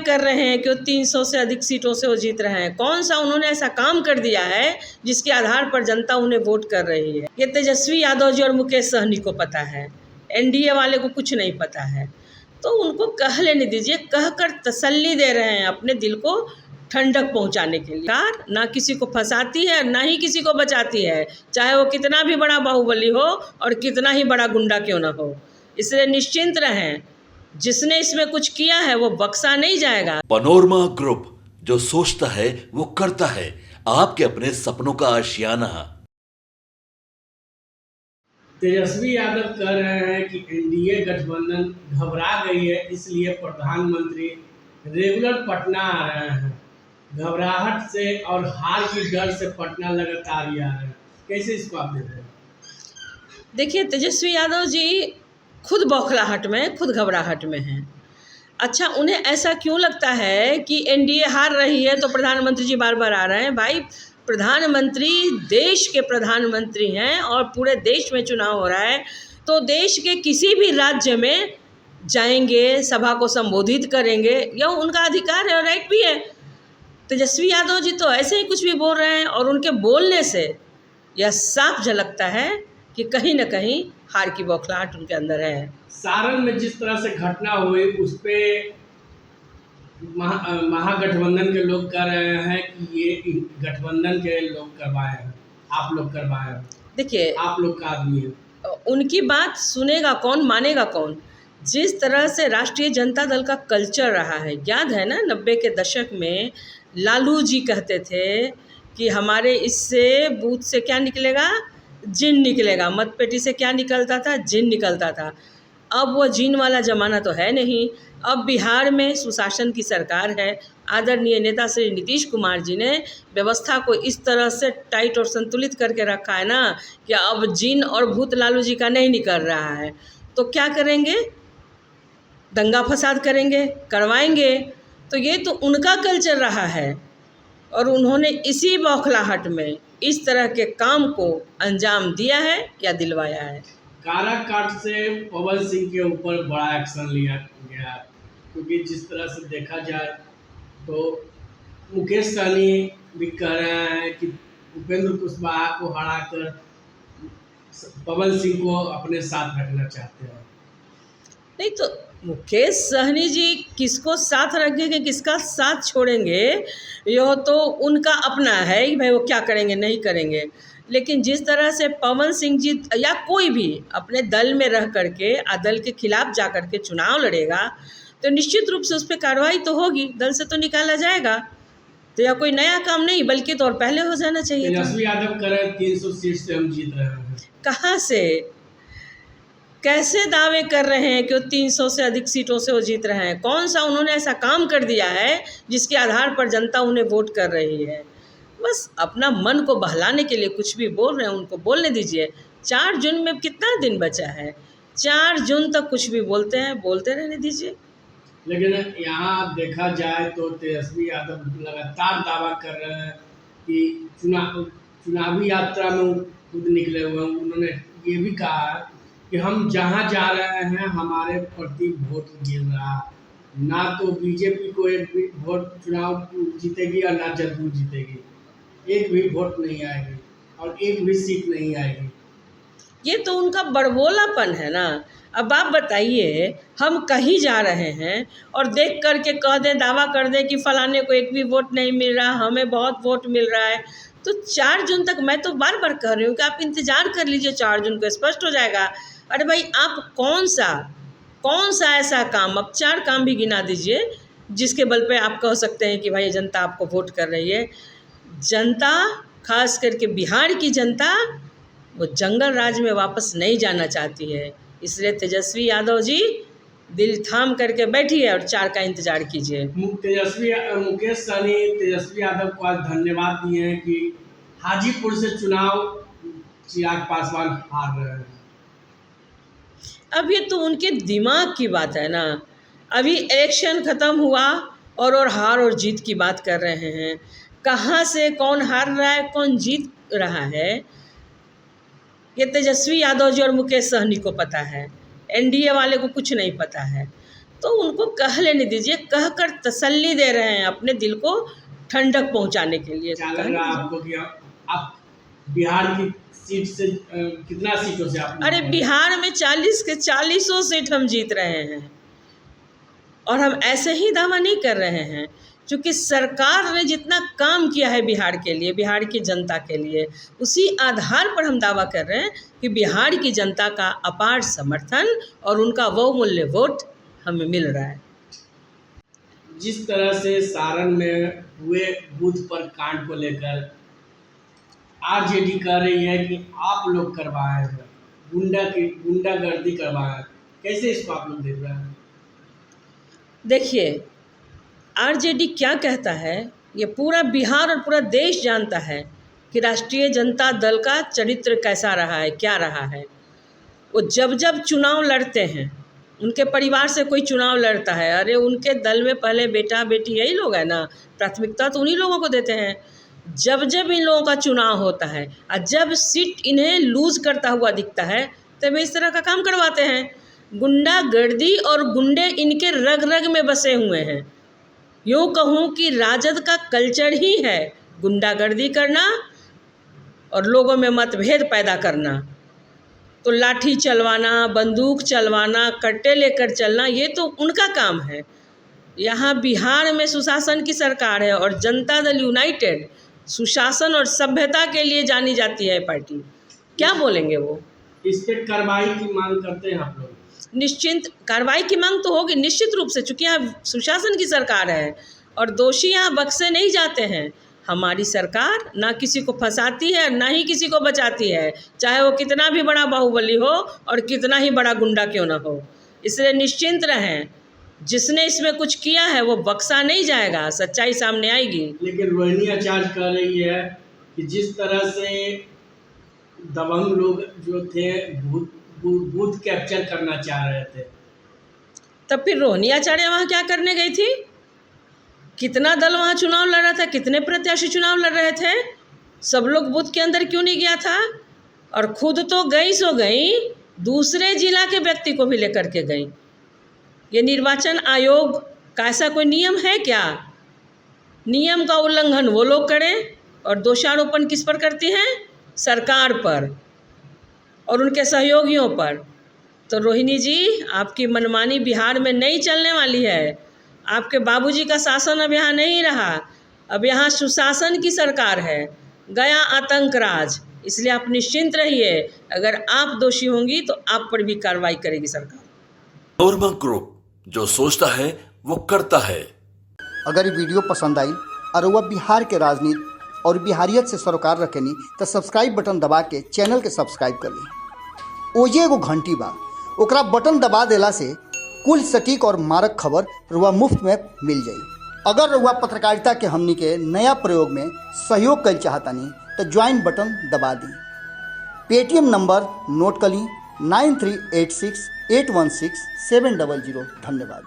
कर रहे हैं कि वो 300 से अधिक सीटों से वो जीत रहे हैं? कौन सा उन्होंने ऐसा काम कर दिया है जिसके आधार पर जनता उन्हें वोट कर रही है? ये तेजस्वी यादव जी और मुकेश सहनी को पता है, एनडीए वाले को कुछ नहीं पता है। तो उनको कह लेने दीजिए, कहकर तसल्ली दे रहे हैं, अपने दिल को ठंडक पहुंचाने के लिए। कार ना किसी को फंसाती है, ना ही किसी को बचाती है, चाहे वो कितना भी बड़ा बाहुबली हो और कितना ही बड़ा गुंडा क्यों ना हो। इसलिए निश्चिंत रहें, जिसने इसमें कुछ किया है वो बख्शा नहीं जाएगा। पनोरमा ग्रुप, जो सोचता है वो करता है, आपके अपने सपनों का आशियाना। तेजस्वी यादव कह रहे हैं कि एनडीए गठबंधन घबरा गई है, इसलिए प्रधानमंत्री रेगुलर पटना आ रहे हैं। घबराहट से और हार की डर से पटना लगातार ही आ रहे हैं। कैसे इसको आप देख रहे हैं? देखिए, तेजस्वी यादव जी खुद बौखलाहट में, खुद घबराहट में हैं। अच्छा, उन्हें ऐसा क्यों लगता है कि एनडीए हार रही है तो प्रधानमंत्री जी बार बार आ रहे हैं? भाई, प्रधानमंत्री देश के प्रधानमंत्री हैं और पूरे देश में चुनाव हो रहा है, तो देश के किसी भी राज्य में जाएंगे, सभा को संबोधित करेंगे, यह उनका अधिकार है और राइट भी है। तेजस्वी यादव जी तो ऐसे ही कुछ भी बोल रहे हैं और उनके बोलने से यह साफ झलकता है कि कहीं न कहीं हार की बौखलाहट उनके अंदर है। सारण में जिस तरह से घटना हुई उस पे महागठबंधन के लोग कह रहे हैं कि ये गठबंधन के लोग करवाए हैं, आप लोग करवाए हैं। देखिए, आप लोग का आदमी है। उनकी बात सुनेगा कौन, मानेगा कौन? जिस तरह से राष्ट्रीय जनता दल का कल्चर रहा है, याद है ना 90 के दशक में लालू जी कहते थे कि हमारे इससे बूथ से क्या निकलेगा, जिन निकलेगा। मतपेटी से क्या निकलता था, जिन निकलता था। अब वो जिन वाला ज़माना तो है नहीं। अब बिहार में सुशासन की सरकार है। आदरणीय नेता श्री नीतीश कुमार जी ने व्यवस्था को इस तरह से टाइट और संतुलित करके रखा है ना कि अब जिन और भूत लालू जी का नहीं निकल रहा है। तो क्या करेंगे? दंगा फसाद करेंगे, करवाएंगे। तो ये तो उनका कल्चर रहा है और उन्होंने इसी बौखलाहट में इस तरह के काम को अंजाम दिया है या दिलवाया है। काराकाट से पवन सिंह के ऊपर बड़ा एक्शन लिया गया, क्योंकि जिस तरह से देखा जाए तो मुकेश सहनी भी कह रहे हैं कि उपेंद्र कुशवाहा को हराकर पवन सिंह को अपने साथ रखना चाहते हैं। नहीं तो मुकेश सहनी जी किसको साथ रखेंगे, किसका साथ छोड़ेंगे, यह तो उनका अपना है कि भाई वो क्या करेंगे नहीं करेंगे। लेकिन जिस तरह से पवन सिंह जी या कोई भी अपने दल में रह करके दल के खिलाफ जा कर के चुनाव लड़ेगा तो निश्चित रूप से उस पर कार्रवाई तो होगी, दल से तो निकाला जाएगा। तो यह कोई नया काम नहीं, बल्कि तो और पहले हो जाना चाहिए था। तेजस्वी यादव कह रहे हैं 300 सीट से हम जीत रहे हैं। कहाँ से, कैसे दावे कर रहे हैं कि वो 300 से अधिक सीटों से वो जीत रहे हैं? कौन सा उन्होंने ऐसा काम कर दिया है जिसके आधार पर जनता उन्हें वोट कर रही है? बस अपना मन को बहलाने के लिए कुछ भी बोल रहे हैं, उनको बोलने दीजिए। 4 जून में कितना दिन बचा है? 4 जून तक कुछ भी बोलते हैं, बोलते रहने दीजिए। लेकिन यहाँ देखा जाए तो तेजस्वी यादव लगातार दावा कर रहे हैं कि चुनावी यात्रा में खुद निकले हुए हैं। उन्होंने ये भी कहा कि हम जहाँ जा रहे हैं हमारे प्रति वोट गिर रहा, ना तो बीजेपी को एक भी वोट चुनाव जीतेगी और ना जदयू जीतेगी, एक भी वोट नहीं आएगी और एक भी सीट नहीं आएगी। ये तो उनका बड़बोलापन है ना। अब आप बताइए, हम कहीं जा रहे हैं और देख कर के कह दें, दावा कर दें कि फलाने को एक भी वोट नहीं मिल रहा, हमें बहुत वोट मिल रहा है। तो 4 जून तक, मैं तो बार बार कह रही हूँ कि आप इंतज़ार कर लीजिए, 4 जून को स्पष्ट हो जाएगा। अरे भाई, आप कौन सा ऐसा काम, अब 4 काम भी गिना दीजिए जिसके बल पे आप कह सकते हैं कि भाई जनता आपको वोट कर रही है। जनता, खास करके बिहार की जनता, वो जंगल राज में वापस नहीं जाना चाहती है। इसलिए तेजस्वी यादव जी दिल थाम करके बैठिए और 4 का इंतजार कीजिए। मुकेश सहनी तेजस्वी यादव को आज धन्यवाद दिए हैं कि हाजीपुर से चुनाव चिराग पासवान हार रहे हैं। अब ये तो उनके दिमाग की बात है ना। अभी इलेक्शन ख़त्म हुआ और हार और जीत की बात कर रहे हैं। कहाँ से कौन हार रहा है, कौन जीत रहा है, ये तेजस्वी यादव जी और मुकेश सहनी को पता है। एनडीए वाले को कुछ नहीं पता है। तो उनको कह लेने दीजिए, कहकर तसल्ली दे रहे हैं, अपने दिल को ठंडक पहुंचाने के लिए। क्या लग रहा है आपको कि आप बिहार की सीट से कितना सीटों से आप? अरे बिहार में 40 के 40 सीट हम जीत रहे हैं, और हम ऐसे ही दावा नहीं कर रहे हैं, क्योंकि सरकार ने जितना काम किया है बिहार के लिए, बिहार की जनता के लिए, उसी आधार पर हम दावा कर रहे हैं कि बिहार की जनता का अपार समर्थन और उनका बहुमूल्य वोट हमें मिल रहा है। जिस तरह से सारण में हुए बूथ पर कांड को लेकर आरजेडी कह रही है कि आप लोग करवाए हैं, गुंडागर्दी करवाए, कैसे इसको आप लोग देख रहे हैं? देखिए, आरजेडी क्या कहता है, ये पूरा बिहार और पूरा देश जानता है कि राष्ट्रीय जनता दल का चरित्र कैसा रहा है, क्या रहा है। वो जब जब चुनाव लड़ते हैं, उनके परिवार से कोई चुनाव लड़ता है, अरे उनके दल में पहले बेटा बेटी यही लोग हैं ना, प्राथमिकता तो उन्हीं लोगों को देते हैं। जब जब इन लोगों का चुनाव होता है और जब सीट इन्हें लूज़ करता हुआ दिखता है, तब इस तरह का काम करवाते हैं। गुंडागर्दी और गुंडे इनके रग रग में बसे हुए हैं। यूँ कहूँ कि राजद का कल्चर ही है गुंडागर्दी करना और लोगों में मतभेद पैदा करना। तो लाठी चलवाना, बंदूक चलवाना, कट्टे लेकर चलना, ये तो उनका काम है। यहाँ बिहार में सुशासन की सरकार है और जनता दल यूनाइटेड सुशासन और सभ्यता के लिए जानी जाती है पार्टी। क्या बोलेंगे वो? इस पे कार्रवाई की मांग करते हैं आप लोग? निश्चिंत कार्रवाई की मांग तो होगी निश्चित रूप से, चूँकि यहाँ सुशासन की सरकार है और दोषी यहाँ बख्शे नहीं जाते हैं। हमारी सरकार ना किसी को फंसाती है ना ही किसी को बचाती है, चाहे वो कितना भी बड़ा बाहुबली हो और कितना ही बड़ा गुंडा क्यों ना हो। इसलिए निश्चिंत रहें, जिसने इसमें कुछ किया है वो बख्शा नहीं जाएगा, सच्चाई सामने आएगी। लेकिन रोहिणी आचार्य कह रही है कि जिस तरह से दबंग लोग जो थे बूथ कैप्चर करना चाह रहे थे, तब फिर रोहिणी आचार्य वहाँ क्या करने गई थी? कितना दल वहाँ चुनाव लड़ रहा था, कितने प्रत्याशी चुनाव लड़ रहे थे? सब लोग बूथ के अंदर क्यों नहीं गया था? और खुद तो गई सो गई, दूसरे जिला के व्यक्ति को भी लेकर के गई। ये निर्वाचन आयोग का ऐसा कोई नियम है क्या? नियम का उल्लंघन वो लोग करें और दोषारोपण किस पर करती हैं? सरकार पर और उनके सहयोगियों पर। तो रोहिणी जी, आपकी मनमानी बिहार में नहीं चलने वाली है। आपके बाबूजी का शासन अब यहाँ नहीं रहा, अब यहाँ सुशासन की सरकार है, गया आतंक राज। इसलिए आप निश्चिंत रहिए, अगर आप दोषी होंगी तो आप पर भी कार्रवाई करेगी सरकार। नॉर्मा ग्रुप, जो सोचता है वो करता है। अगर ये वीडियो पसंद आई और वह बिहार के राजनीति और बिहारियत से सरोकार रखेनी तो सब्सक्राइब बटन दबा के चैनल के सब्सक्राइब कर ली। ओजे एगो घंटी बा, ओकरा बटन दबा देला से कुल सटीक और मारक खबर रुआ मुफ्त में मिल जाई। अगर रुआ पत्रकारिता के हमनी के नया प्रयोग में सहयोग कर चाहतानी तो ज्वाइन बटन दबा दी। पेटीएम नंबर नोट कर ली 9386816700। धन्यवाद।